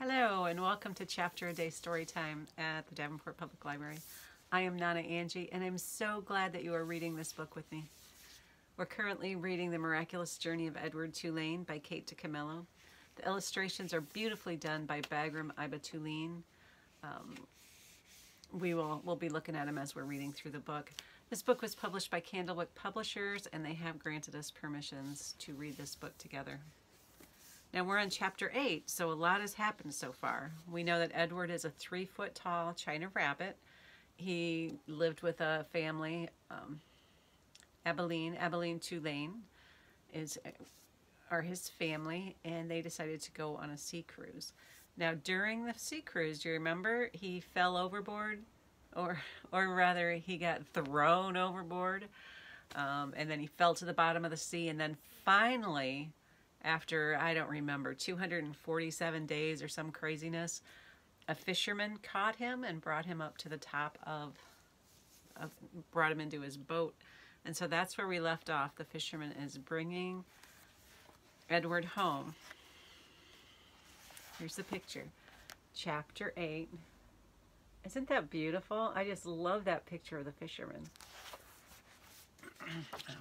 Hello and welcome to Chapter a Day Storytime at the Davenport Public Library. I am Nonna Angie and I'm so glad that you are reading this book with me. We're currently reading The Miraculous Journey of Edward Tulane by Kate DiCamillo. The illustrations are beautifully done by Bagram Iba Tulane. We'll be looking at them as we're reading through the book. This book was published by Candlewick Publishers and they have granted us permissions to read this book together. Now we're on chapter 8, so a lot has happened so far. We know that Edward is a 3-foot tall China rabbit. He lived with a family, Abilene Tulane are his family, and they decided to go on a sea cruise. Now during the sea cruise, do you remember he fell overboard? Or rather, he got thrown overboard, and then he fell to the bottom of the sea, and then finally, after, I don't remember, 247 days or some craziness, a fisherman caught him and brought him up to the top brought him into his boat. And so that's where we left off. The fisherman is bringing Edward home. Here's the picture. Chapter 8. Isn't that beautiful? I just love that picture of the fisherman.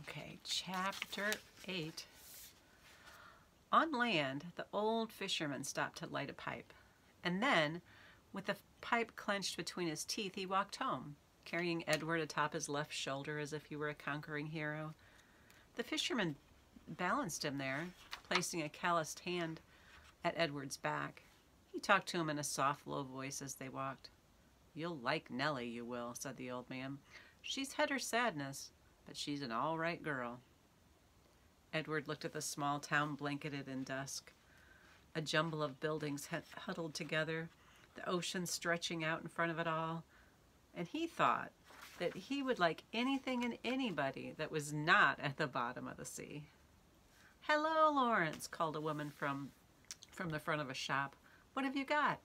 Okay, chapter 8. On land, the old fisherman stopped to light a pipe, and then, with the pipe clenched between his teeth, he walked home, carrying Edward atop his left shoulder as if he were a conquering hero. The fisherman balanced him there, placing a calloused hand at Edward's back. He talked to him in a soft, low voice as they walked. "You'll like Nellie, you will," said the old man. "She's had her sadness, but she's an all right girl." Edward looked at the small town blanketed in dusk. A jumble of buildings huddled together, the ocean stretching out in front of it all. And he thought that he would like anything and anybody that was not at the bottom of the sea. "Hello, Lawrence," called a woman from the front of a shop. "What have you got?"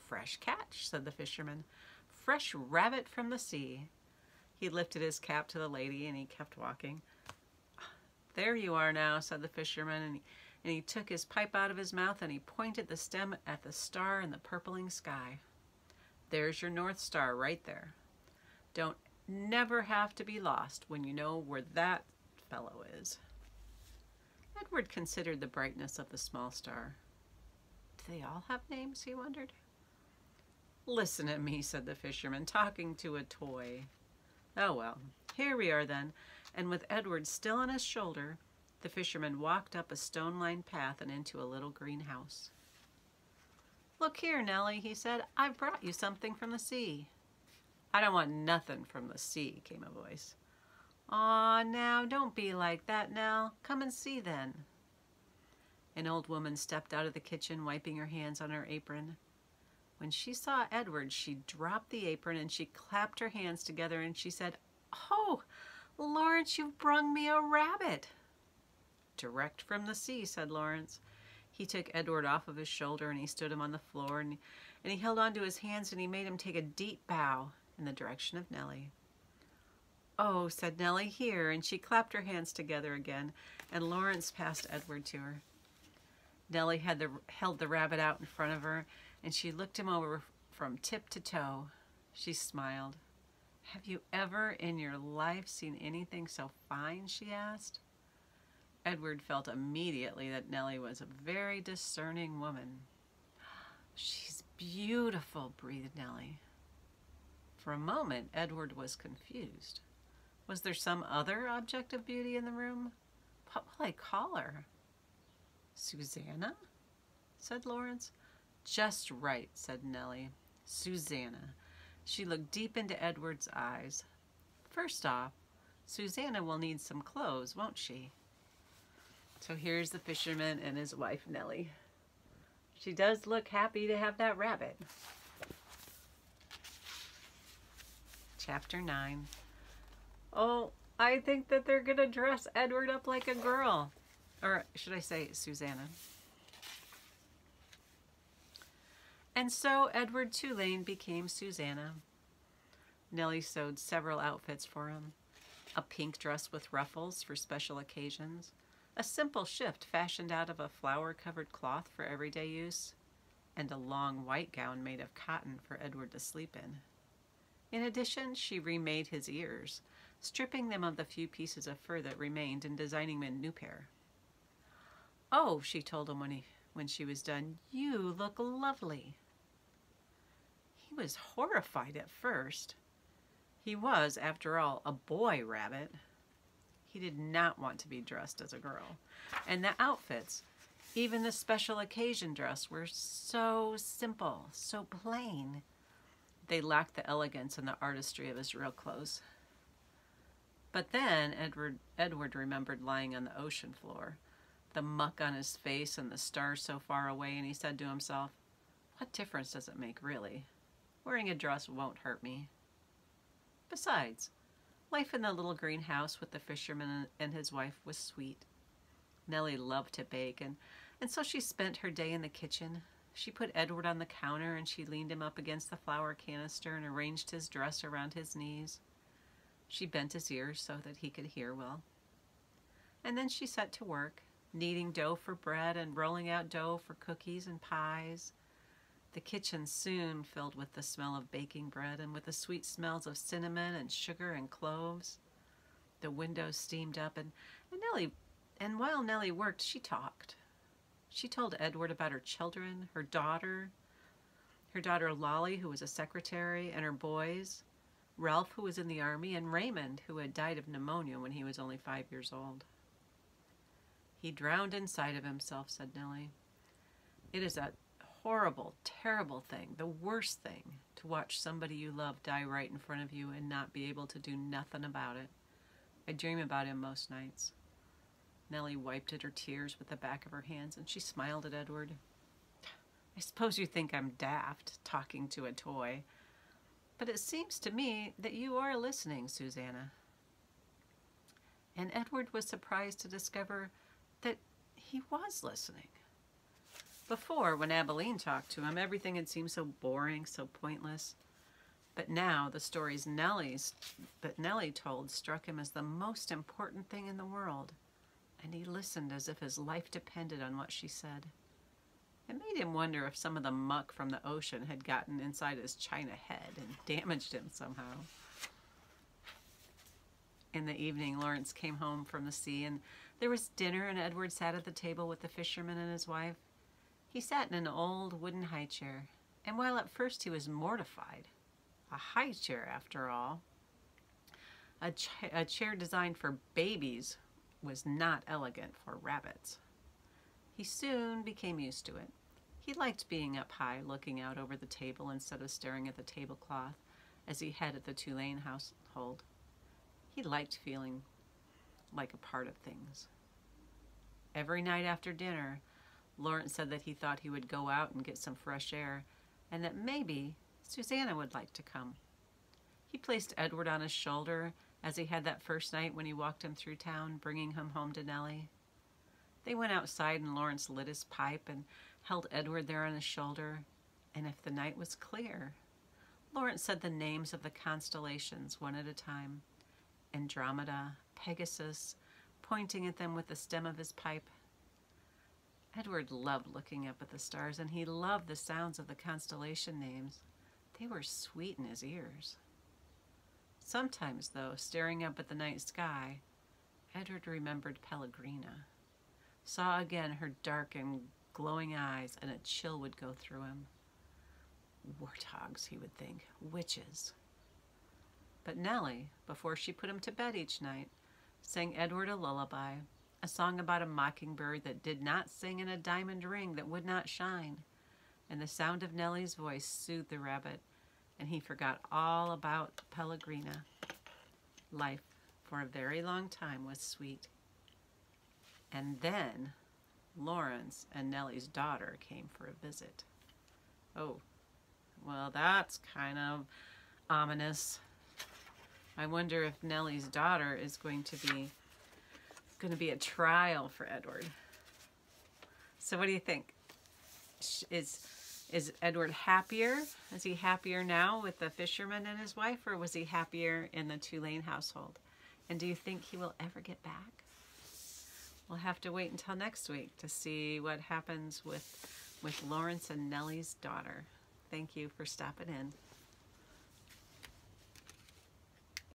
"Fresh catch," said the fisherman. "Fresh rabbit from the sea." He lifted his cap to the lady and he kept walking. "There you are now," said the fisherman, and he took his pipe out of his mouth and he pointed the stem at the star in the purpling sky. "There's your North Star right there. Don't never have to be lost when you know where that fellow is." Edward considered the brightness of the small star. "Do they all have names?" he wondered. "Listen at me," said the fisherman, talking to a toy. "Oh well, here we are then." And with Edward still on his shoulder, the fisherman walked up a stone-lined path and into a little green house. "Look here, Nellie," he said. "I've brought you something from the sea." "I don't want nothing from the sea," came a voice. "Aw, now, don't be like that, Nell. Come and see then." An old woman stepped out of the kitchen, wiping her hands on her apron. When she saw Edward, she dropped the apron and she clapped her hands together and she said, "Oh, Lawrence, you've brung me a rabbit." "Direct from the sea," said Lawrence. He took Edward off of his shoulder and he stood him on the floor and he held onto his hands and he made him take a deep bow in the direction of Nellie. "Oh," said Nellie, "here," and she clapped her hands together again and Lawrence passed Edward to her. Nellie held the rabbit out in front of her and she looked him over from tip to toe. She smiled. "Have you ever in your life seen anything so fine?" she asked. Edward felt immediately that Nellie was a very discerning woman. "She's beautiful," breathed Nellie. For a moment, Edward was confused. Was there some other object of beauty in the room? What will I call her? "Susanna?" said Lawrence. "Just right," said Nellie. "Susanna." She looked deep into Edward's eyes. "First off, Susanna will need some clothes, won't she?" So here's the fisherman and his wife, Nellie. She does look happy to have that rabbit. Chapter 9. Oh, I think that they're going to dress Edward up like a girl. Or should I say Susanna? And so Edward Tulane became Susanna. Nellie sewed several outfits for him. A pink dress with ruffles for special occasions, a simple shift fashioned out of a flower-covered cloth for everyday use, and a long white gown made of cotton for Edward to sleep in. In addition, she remade his ears, stripping them of the few pieces of fur that remained and designing him a new pair. "Oh," she told him when she was done, "you look lovely." He was horrified at first. He was, after all, a boy rabbit. He did not want to be dressed as a girl. And the outfits, even the special occasion dress, were so simple, so plain. They lacked the elegance and the artistry of his real clothes. But then Edward remembered lying on the ocean floor, the muck on his face and the stars so far away, and he said to himself, "What difference does it make, really? Wearing a dress won't hurt me." Besides, life in the little green house with the fisherman and his wife was sweet. Nellie loved to bake, and so she spent her day in the kitchen. She put Edward on the counter, and she leaned him up against the flour canister and arranged his dress around his knees. She bent his ears so that he could hear well. And then she set to work, kneading dough for bread and rolling out dough for cookies and pies. The kitchen soon filled with the smell of baking bread and with the sweet smells of cinnamon and sugar and cloves. The windows steamed up, and while Nellie worked, she talked. She told Edward about her children, her daughter Lolly, who was a secretary, and her boys, Ralph, who was in the army, and Raymond, who had died of pneumonia when he was only 5 years old. "He drowned inside of himself," said Nellie. "It is a horrible, terrible thing, the worst thing, to watch somebody you love die right in front of you and not be able to do nothing about it. I dream about him most nights." Nellie wiped at her tears with the back of her hands, and she smiled at Edward. "I suppose you think I'm daft, talking to a toy, but it seems to me that you are listening, Susanna." And Edward was surprised to discover that he was listening. Before, when Abilene talked to him, everything had seemed so boring, so pointless. But now the stories Nellie told struck him as the most important thing in the world, and he listened as if his life depended on what she said. It made him wonder if some of the muck from the ocean had gotten inside his china head and damaged him somehow. In the evening, Lawrence came home from the sea, and there was dinner, and Edward sat at the table with the fisherman and his wife. He sat in an old wooden high chair, and while at first he was mortified, a high chair after all, a chair designed for babies, was not elegant for rabbits. He soon became used to it. He liked being up high, looking out over the table instead of staring at the tablecloth, as he had at the Tulane household. He liked feeling like a part of things. Every night after dinner, Lawrence said that he thought he would go out and get some fresh air, and that maybe Susanna would like to come. He placed Edward on his shoulder, as he had that first night when he walked him through town, bringing him home to Nellie. They went outside, and Lawrence lit his pipe and held Edward there on his shoulder, and if the night was clear, Lawrence said the names of the constellations one at a time: Andromeda, Pegasus, pointing at them with the stem of his pipe. Edward loved looking up at the stars, and he loved the sounds of the constellation names. They were sweet in his ears. Sometimes, though, staring up at the night sky, Edward remembered Pellegrina, saw again her dark and glowing eyes, and a chill would go through him. Warthogs, he would think, witches. But Nellie, before she put him to bed each night, sang Edward a lullaby, a song about a mockingbird that did not sing in a diamond ring that would not shine, and the sound of Nellie's voice soothed the rabbit, and he forgot all about Pellegrina. Life, for a very long time, was sweet. And then Lawrence and Nellie's daughter came for a visit. Oh, well, that's kind of ominous. I wonder if Nellie's daughter is going to be a trial for Edward. So what do you think? Is Edward happier? Is he happier now with the fisherman and his wife, or was he happier in the Tulane household? And do you think he will ever get back? We'll have to wait until next week to see what happens with with Lawrence and Nellie's daughter. Thank you for stopping in.